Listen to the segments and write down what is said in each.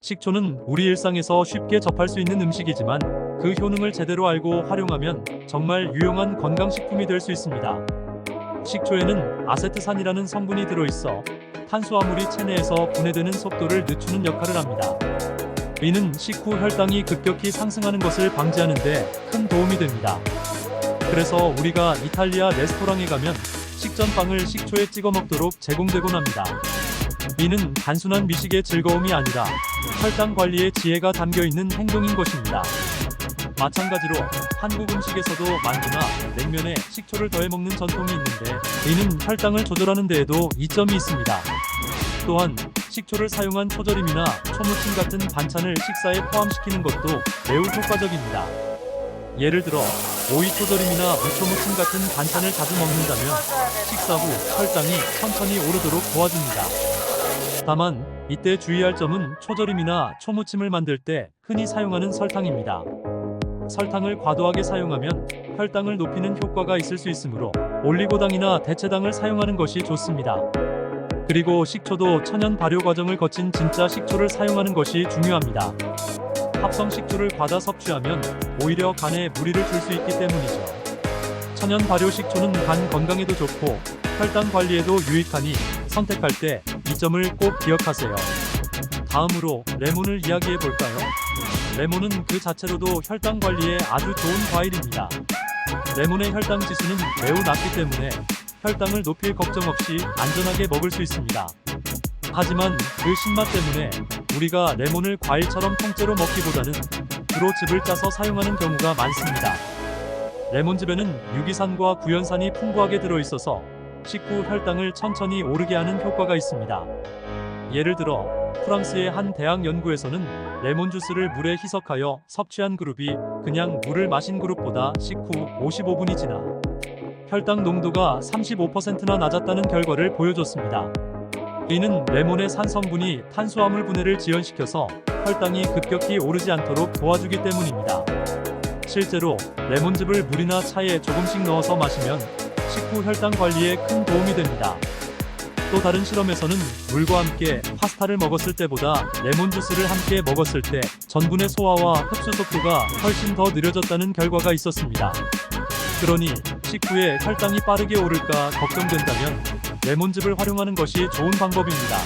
식초는 우리 일상에서 쉽게 접할 수 있는 음식이지만 그 효능을 제대로 알고 활용하면 정말 유용한 건강식품이 될 수 있습니다. 식초에는 아세트산이라는 성분이 들어있어 탄수화물이 체내에서 분해되는 속도를 늦추는 역할을 합니다. 이는 식후 혈당이 급격히 상승하는 것을 방지하는 데 큰 도움이 됩니다. 그래서 우리가 이탈리아 레스토랑에 가면 식전빵을 식초에 찍어 먹도록 제공되곤 합니다. 이는 단순한 미식의 즐거움이 아니라 혈당 관리의 지혜가 담겨있는 행동인 것입니다. 마찬가지로 한국 음식에서도 만두나 냉면에 식초를 더해 먹는 전통이 있는데 이는 혈당을 조절하는 데에도 이점이 있습니다. 또한 식초를 사용한 초절임이나 초무침 같은 반찬을 식사에 포함시키는 것도 매우 효과적입니다. 예를 들어 오이 초절임이나 무초무침 같은 반찬을 자주 먹는다면 식사 후 혈당이 천천히 오르도록 도와줍니다. 다만 이때 주의할 점은 초절임이나 초무침을 만들 때 흔히 사용하는 설탕입니다. 설탕을 과도하게 사용하면 혈당을 높이는 효과가 있을 수 있으므로 올리고당이나 대체당을 사용하는 것이 좋습니다. 그리고 식초도 천연 발효 과정을 거친 진짜 식초를 사용하는 것이 중요합니다. 합성 식초를 과다 섭취하면 오히려 간에 무리를 줄 수 있기 때문이죠. 천연 발효 식초는 간 건강에도 좋고 혈당 관리에도 유익하니 선택할 때 이 점을 꼭 기억하세요. 다음으로 레몬을 이야기해 볼까요? 레몬은 그 자체로도 혈당 관리에 아주 좋은 과일입니다. 레몬의 혈당 지수는 매우 낮기 때문에 혈당을 높일 걱정 없이 안전하게 먹을 수 있습니다. 하지만 그 신맛 때문에 우리가 레몬을 과일처럼 통째로 먹기보다는 주로 즙을 짜서 사용하는 경우가 많습니다. 레몬즙에는 유기산과 구연산이 풍부하게 들어있어서 식후 혈당을 천천히 오르게 하는 효과가 있습니다. 예를 들어 프랑스의 한 대학 연구에서는 레몬 주스를 물에 희석하여 섭취한 그룹이 그냥 물을 마신 그룹보다 식후 55분이 지나 혈당 농도가 35%나 낮았다는 결과를 보여줬습니다. 이는 레몬의 산 성분이 탄수화물 분해를 지연시켜서 혈당이 급격히 오르지 않도록 도와주기 때문입니다. 실제로 레몬즙을 물이나 차에 조금씩 넣어서 마시면 식후 혈당 관리에 큰 도움이 됩니다. 또 다른 실험에서는 물과 함께 파스타를 먹었을 때보다 레몬 주스를 함께 먹었을 때 전분의 소화와 흡수 속도가 훨씬 더 느려졌다는 결과가 있었습니다. 그러니 식후에 혈당이 빠르게 오를까 걱정된다면 레몬즙을 활용하는 것이 좋은 방법입니다.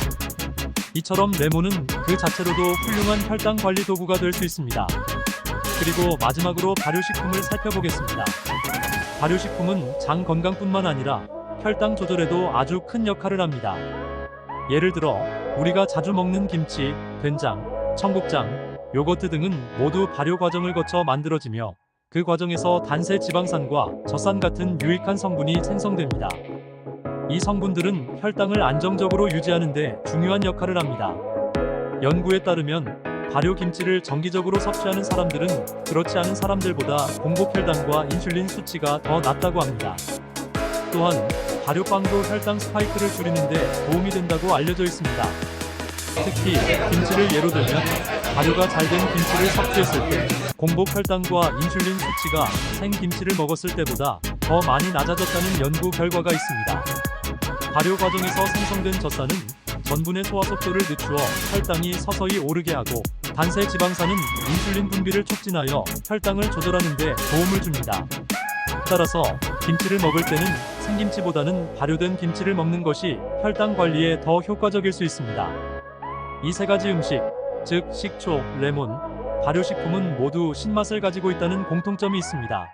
이처럼 레몬은 그 자체로도 훌륭한 혈당 관리 도구가 될 수 있습니다. 그리고 마지막으로 발효식품을 살펴보겠습니다. 발효식품은 장 건강뿐만 아니라 혈당 조절에도 아주 큰 역할을 합니다. 예를 들어 우리가 자주 먹는 김치, 된장, 청국장, 요거트 등은 모두 발효 과정을 거쳐 만들어지며 그 과정에서 단세 지방산과 젖산 같은 유익한 성분이 생성됩니다. 이 성분들은 혈당을 안정적으로 유지하는 데 중요한 역할을 합니다. 연구에 따르면 발효 김치를 정기적으로 섭취하는 사람들은 그렇지 않은 사람들보다 공복 혈당과 인슐린 수치가 더 낮다고 합니다. 또한 발효빵도 혈당 스파이크를 줄이는 데 도움이 된다고 알려져 있습니다. 특히 김치를 예로 들면 발효가 잘 된 김치를 섭취했을 때 공복 혈당과 인슐린 수치가 생김치를 먹었을 때보다 더 많이 낮아졌다는 연구 결과가 있습니다. 발효 과정에서 생성된 젖산은 전분의 소화 속도를 늦추어 혈당이 서서히 오르게 하고 단세 지방산은 인슐린 분비를 촉진하여 혈당을 조절하는 데 도움을 줍니다. 따라서 김치를 먹을 때는 생김치보다는 발효된 김치를 먹는 것이 혈당 관리에 더 효과적일 수 있습니다. 이 세 가지 음식, 즉 식초, 레몬, 발효식품은 모두 신맛을 가지고 있다는 공통점이 있습니다.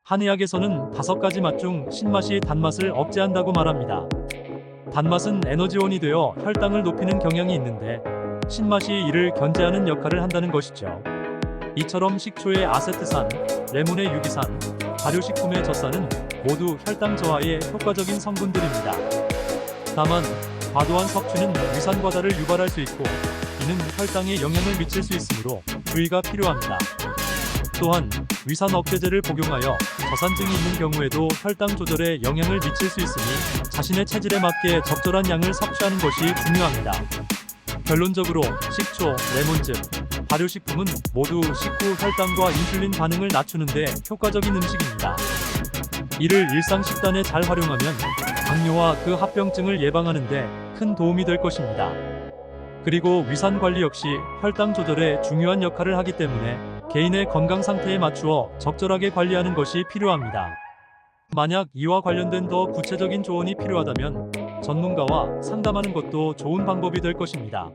한의학에서는 5가지 맛 중 신맛이 단맛을 억제한다고 말합니다. 단맛은 에너지원이 되어 혈당을 높이는 경향이 있는데 신맛이 이를 견제하는 역할을 한다는 것이죠. 이처럼 식초의 아세트산, 레몬의 유기산, 발효식품의 젖산은 모두 혈당 저하에 효과적인 성분들입니다. 다만 과도한 섭취는 위산과다를 유발할 수 있고 이는 혈당에 영향을 미칠 수 있으므로 주의가 필요합니다. 또한 위산 억제제를 복용하여 저산증이 있는 경우에도 혈당 조절에 영향을 미칠 수 있으니 자신의 체질에 맞게 적절한 양을 섭취하는 것이 중요합니다. 결론적으로 식초, 레몬즙, 발효식품은 모두 식후 혈당과 인슐린 반응을 낮추는 데 효과적인 음식입니다. 이를 일상 식단에 잘 활용하면 당뇨와 그 합병증을 예방하는 데 큰 도움이 될 것입니다. 그리고 위산 관리 역시 혈당 조절에 중요한 역할을 하기 때문에 개인의 건강 상태에 맞추어 적절하게 관리하는 것이 필요합니다. 만약 이와 관련된 더 구체적인 조언이 필요하다면 전문가와 상담하는 것도 좋은 방법이 될 것입니다.